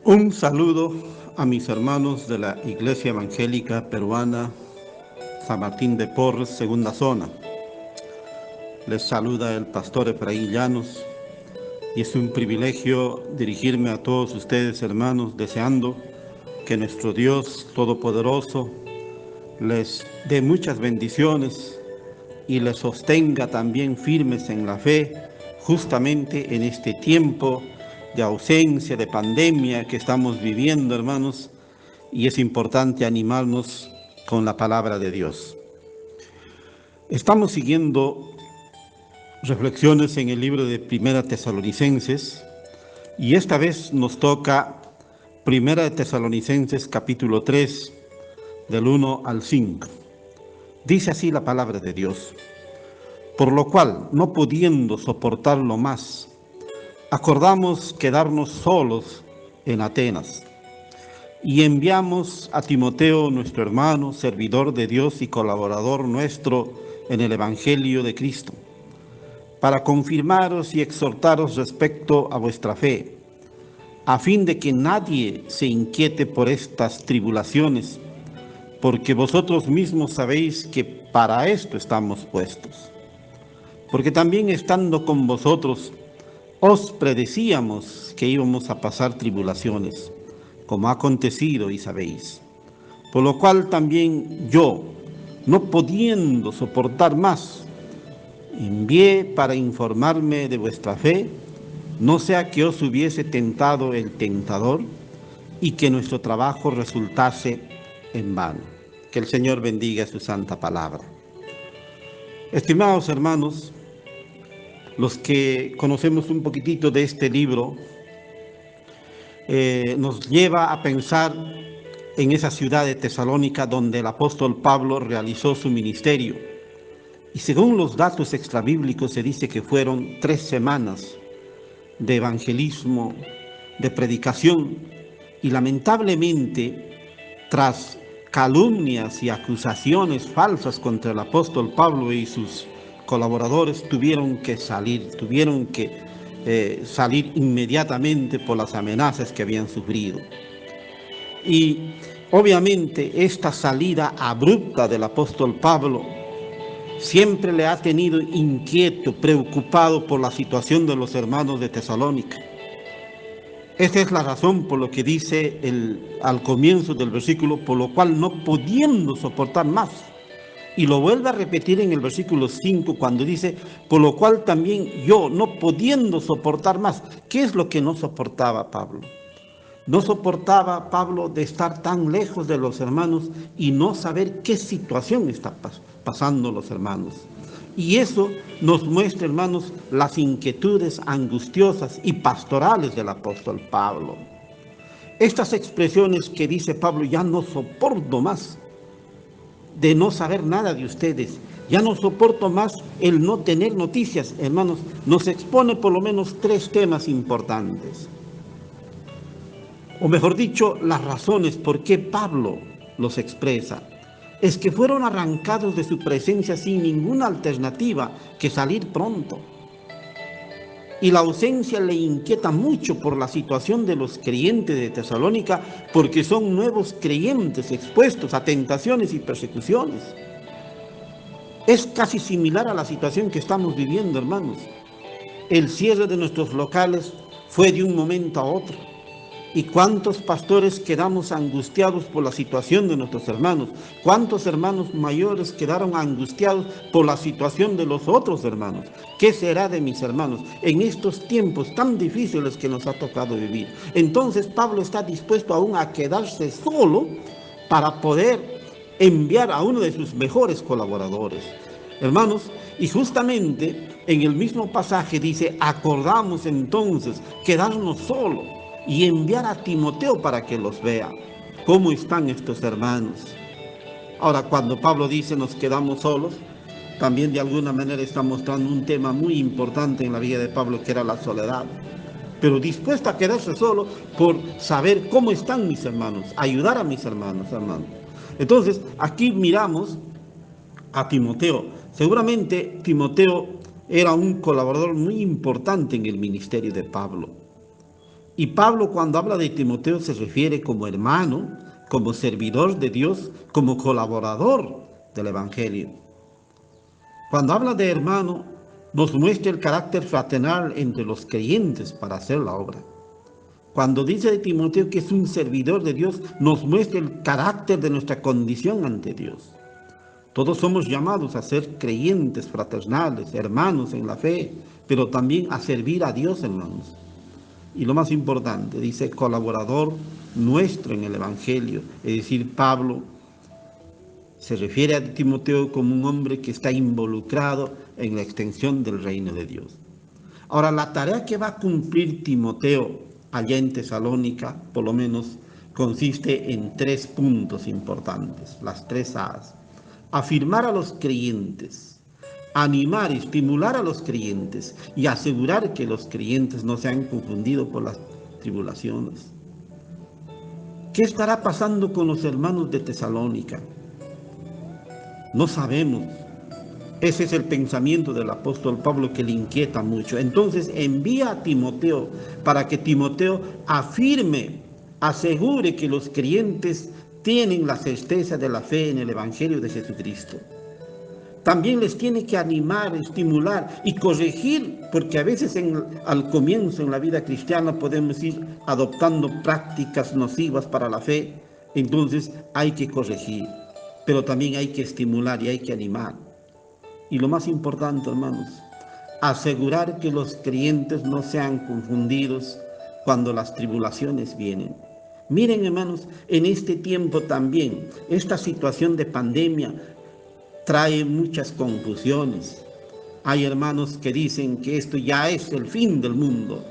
Un saludo a mis hermanos de la Iglesia Evangélica Peruana San Martín de Porres, segunda zona. Les saluda el pastor Efraín Llanos y es un privilegio dirigirme a todos ustedes, hermanos, deseando que nuestro Dios Todopoderoso les dé muchas bendiciones y les sostenga también firmes en la fe, justamente en este tiempo de ausencia, de pandemia que estamos viviendo, hermanos, y es importante animarnos con la palabra de Dios. Estamos siguiendo reflexiones en el libro de Primera Tesalonicenses y esta vez nos toca Primera de Tesalonicenses capítulo 3 del 1 al 5. Dice así la palabra de Dios: por lo cual, no pudiendo soportarlo más, acordamos quedarnos solos en Atenas y enviamos a Timoteo, nuestro hermano, servidor de Dios y colaborador nuestro en el Evangelio de Cristo, para confirmaros y exhortaros respecto a vuestra fe, a fin de que nadie se inquiete por estas tribulaciones, porque vosotros mismos sabéis que para esto estamos puestos. Porque también estando con vosotros, os predecíamos que íbamos a pasar tribulaciones, como ha acontecido y sabéis. Por lo cual también yo, no pudiendo soportar más, envié para informarme de vuestra fe, no sea que os hubiese tentado el tentador y que nuestro trabajo resultase en vano. Que el Señor bendiga su santa palabra. Estimados hermanos, los que conocemos un poquitito de este libro, nos lleva a pensar en esa ciudad de Tesalónica donde el apóstol Pablo realizó su ministerio. Y según los datos extrabíblicos se dice que fueron 3 semanas de evangelismo, de predicación, y lamentablemente, tras calumnias y acusaciones falsas contra el apóstol Pablo y sus colaboradores, tuvieron que salir inmediatamente por las amenazas que habían sufrido. Y obviamente esta salida abrupta del apóstol Pablo siempre le ha tenido inquieto, preocupado por la situación de los hermanos de Tesalónica. Esta es la razón por lo que dice al comienzo del versículo, por lo cual no pudiendo soportar más. Y lo vuelve a repetir en el versículo 5 cuando dice, por lo cual también yo, no pudiendo soportar más. ¿Qué es lo que no soportaba Pablo? No soportaba Pablo de estar tan lejos de los hermanos y no saber qué situación está pasando los hermanos. Y eso nos muestra, hermanos, las inquietudes angustiosas y pastorales del apóstol Pablo. Estas expresiones que dice Pablo, ya no soporto más de no saber nada de ustedes, ya no soporto más el no tener noticias, hermanos, nos expone por lo menos 3 temas importantes. O mejor dicho, las razones por qué Pablo los expresa, es que fueron arrancados de su presencia sin ninguna alternativa que salir pronto. Y la ausencia le inquieta mucho por la situación de los creyentes de Tesalónica, porque son nuevos creyentes expuestos a tentaciones y persecuciones. Es casi similar a la situación que estamos viviendo, hermanos. El cierre de nuestros locales fue de un momento a otro. ¿Y cuántos pastores quedamos angustiados por la situación de nuestros hermanos? ¿Cuántos hermanos mayores quedaron angustiados por la situación de los otros hermanos? ¿Qué será de mis hermanos en estos tiempos tan difíciles que nos ha tocado vivir? Entonces Pablo está dispuesto aún a quedarse solo para poder enviar a uno de sus mejores colaboradores. Hermanos, y justamente en el mismo pasaje dice, acordamos entonces quedarnos solos y enviar a Timoteo para que los vea. ¿Cómo están estos hermanos? Ahora, cuando Pablo dice nos quedamos solos, también de alguna manera está mostrando un tema muy importante en la vida de Pablo, que era la soledad. Pero dispuesto a quedarse solo por saber cómo están mis hermanos, ayudar a mis hermanos. Entonces, aquí miramos a Timoteo. Seguramente Timoteo era un colaborador muy importante en el ministerio de Pablo. Y Pablo, cuando habla de Timoteo, se refiere como hermano, como servidor de Dios, como colaborador del Evangelio. Cuando habla de hermano, nos muestra el carácter fraternal entre los creyentes para hacer la obra. Cuando dice de Timoteo que es un servidor de Dios, nos muestra el carácter de nuestra condición ante Dios. Todos somos llamados a ser creyentes fraternales, hermanos en la fe, pero también a servir a Dios, hermanos. Y lo más importante, dice colaborador nuestro en el Evangelio, es decir, Pablo se refiere a Timoteo como un hombre que está involucrado en la extensión del reino de Dios. Ahora, la tarea que va a cumplir Timoteo allá en Tesalónica, por lo menos, consiste en 3 puntos importantes, las 3 A's. Afirmar a los creyentes, animar y estimular a los creyentes y asegurar que los creyentes no sean confundidos por las tribulaciones. ¿Qué estará pasando con los hermanos de Tesalónica? No sabemos. Ese es el pensamiento del apóstol Pablo que le inquieta mucho. Entonces envía a Timoteo para que Timoteo afirme, asegure que los creyentes tienen la certeza de la fe en el Evangelio de Jesucristo. También les tiene que animar, estimular y corregir, porque a veces al comienzo en la vida cristiana podemos ir adoptando prácticas nocivas para la fe. Entonces hay que corregir, pero también hay que estimular y hay que animar. Y lo más importante, hermanos, asegurar que los creyentes no sean confundidos cuando las tribulaciones vienen. Miren, hermanos, en este tiempo también, esta situación de pandemia trae muchas confusiones. Hay hermanos que dicen que esto ya es el fin del mundo.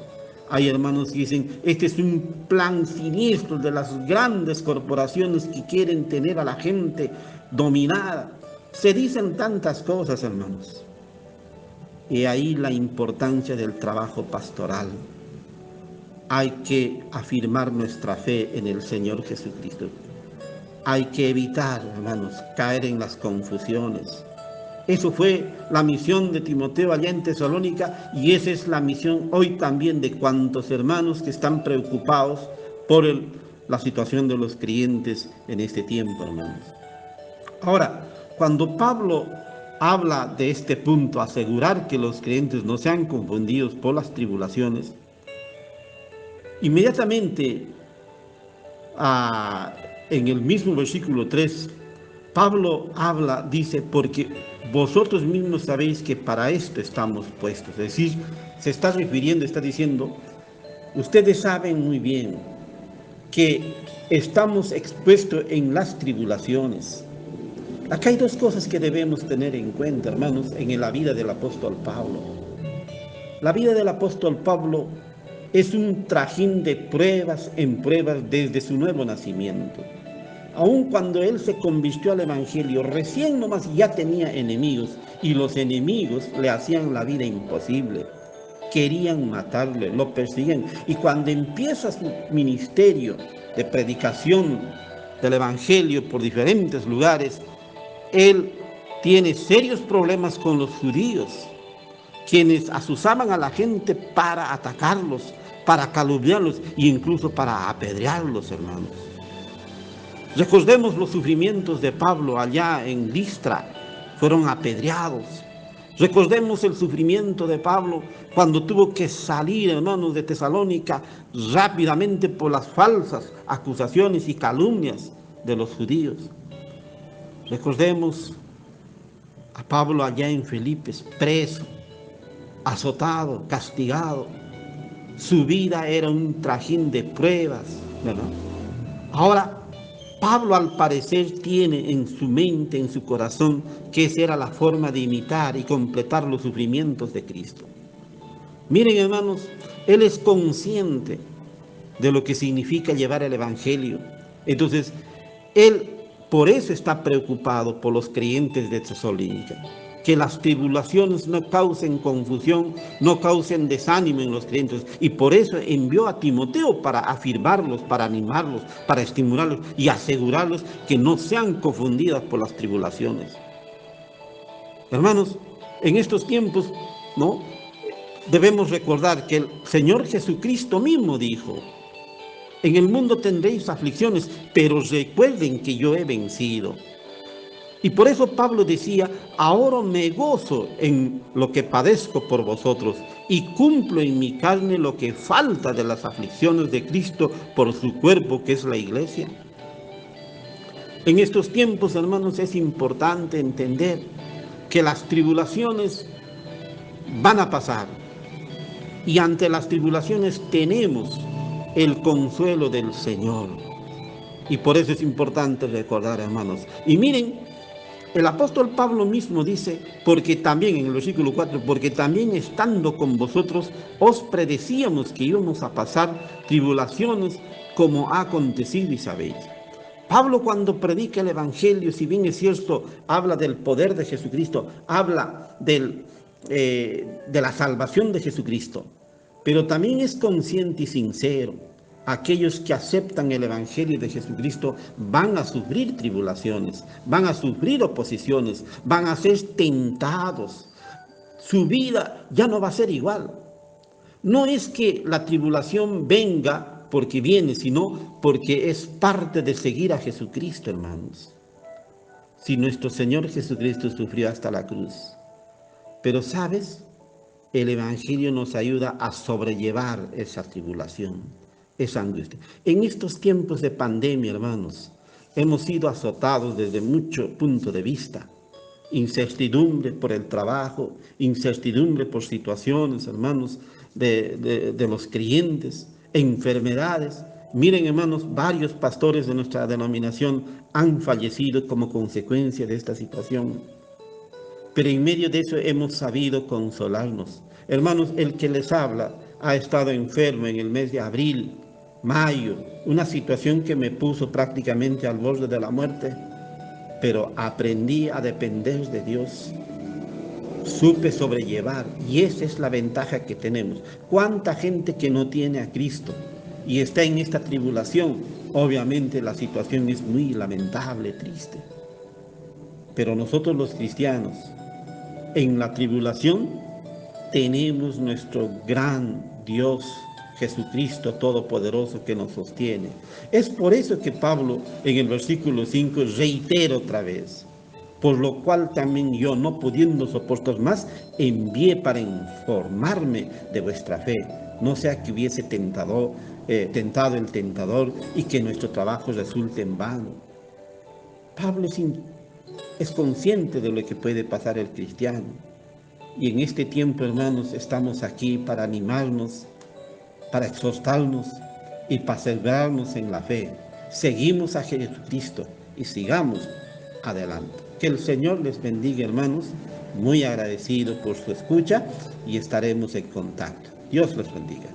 Hay hermanos que dicen, este es un plan siniestro de las grandes corporaciones que quieren tener a la gente dominada. Se dicen tantas cosas, hermanos. Y ahí la importancia del trabajo pastoral. Hay que afirmar nuestra fe en el Señor Jesucristo. Hay que evitar, hermanos, caer en las confusiones. Eso fue la misión de Timoteo allá en Tesalónica y esa es la misión hoy también de cuantos hermanos que están preocupados por la situación de los creyentes en este tiempo, hermanos. Ahora, cuando Pablo habla de este punto, asegurar que los creyentes no sean confundidos por las tribulaciones, inmediatamente en el mismo versículo 3, Pablo dice, porque vosotros mismos sabéis que para esto estamos puestos. Es decir, se está refiriendo, está diciendo, ustedes saben muy bien que estamos expuestos en las tribulaciones. Acá hay 2 cosas que debemos tener en cuenta, hermanos, en la vida del apóstol Pablo. La vida del apóstol Pablo es un trajín de pruebas en pruebas desde su nuevo nacimiento. Aun cuando él se convirtió al Evangelio, recién nomás ya tenía enemigos y los enemigos le hacían la vida imposible. Querían matarle, lo persiguen. Y cuando empieza su ministerio de predicación del Evangelio por diferentes lugares, él tiene serios problemas con los judíos, quienes asusaban a la gente para atacarlos, para calumniarlos e incluso para apedrearlos, hermanos. Recordemos los sufrimientos de Pablo allá en Listra, fueron apedreados. Recordemos el sufrimiento de Pablo cuando tuvo que salir, hermanos, de Tesalónica rápidamente por las falsas acusaciones y calumnias de los judíos. Recordemos a Pablo allá en Filipos, preso, azotado, castigado. Su vida era un trajín de pruebas, ¿verdad? Ahora, Pablo al parecer tiene en su mente, en su corazón, que esa era la forma de imitar y completar los sufrimientos de Cristo. Miren, hermanos, él es consciente de lo que significa llevar el Evangelio. Entonces, él por eso está preocupado por los creyentes de Tesalónica. Que las tribulaciones no causen confusión, no causen desánimo en los creyentes. Y por eso envió a Timoteo para afirmarlos, para animarlos, para estimularlos y asegurarlos que no sean confundidas por las tribulaciones. Hermanos, en estos tiempos, ¿no? debemos recordar que el Señor Jesucristo mismo dijo: en el mundo tendréis aflicciones, pero recuerden que yo he vencido. Y por eso Pablo decía: ahora me gozo en lo que padezco por vosotros y cumplo en mi carne lo que falta de las aflicciones de Cristo por su cuerpo, que es la iglesia. En estos tiempos, hermanos, es importante entender que las tribulaciones van a pasar, y ante las tribulaciones tenemos el consuelo del Señor. Y por eso es importante recordar, hermanos. Y miren, el apóstol Pablo mismo dice, porque también en el versículo 4, porque también estando con vosotros os predecíamos que íbamos a pasar tribulaciones, como ha acontecido y sabéis. Pablo, cuando predica el evangelio, si bien es cierto, habla del poder de Jesucristo, habla de la salvación de Jesucristo, pero también es consciente y sincero. Aquellos que aceptan el evangelio de Jesucristo van a sufrir tribulaciones, van a sufrir oposiciones, van a ser tentados. Su vida ya no va a ser igual. No es que la tribulación venga porque viene, sino porque es parte de seguir a Jesucristo, hermanos. Si nuestro Señor Jesucristo sufrió hasta la cruz. Pero, ¿sabes? El evangelio nos ayuda a sobrellevar esa tribulación, esa angustia. En estos tiempos de pandemia, hermanos, hemos sido azotados desde muchos puntos de vista. Incertidumbre por el trabajo, incertidumbre por situaciones, hermanos, de los creyentes, enfermedades. Miren, hermanos, varios pastores de nuestra denominación han fallecido como consecuencia de esta situación. Pero en medio de eso hemos sabido consolarnos. Hermanos, el que les habla ha estado enfermo en el mes de abril, mayo, una situación que me puso prácticamente al borde de la muerte, pero aprendí a depender de Dios. Supe sobrellevar, y esa es la ventaja que tenemos. ¿Cuánta gente que no tiene a Cristo y está en esta tribulación? Obviamente la situación es muy lamentable, triste. Pero nosotros los cristianos, en la tribulación, tenemos nuestro gran Dios, Jesucristo Todopoderoso, que nos sostiene. Es por eso que Pablo en el versículo 5 reitera otra vez: por lo cual también yo, no pudiendo soportar más, envié para informarme de vuestra fe, no sea que hubiese tentado el tentador y que nuestro trabajo resulte en vano. Pablo es consciente de lo que puede pasar el cristiano. Y en este tiempo, hermanos, estamos aquí para animarnos, para exhortarnos y para perseverarnos en la fe. Seguimos a Jesucristo y sigamos adelante. Que el Señor les bendiga, hermanos. Muy agradecido por su escucha y estaremos en contacto. Dios los bendiga.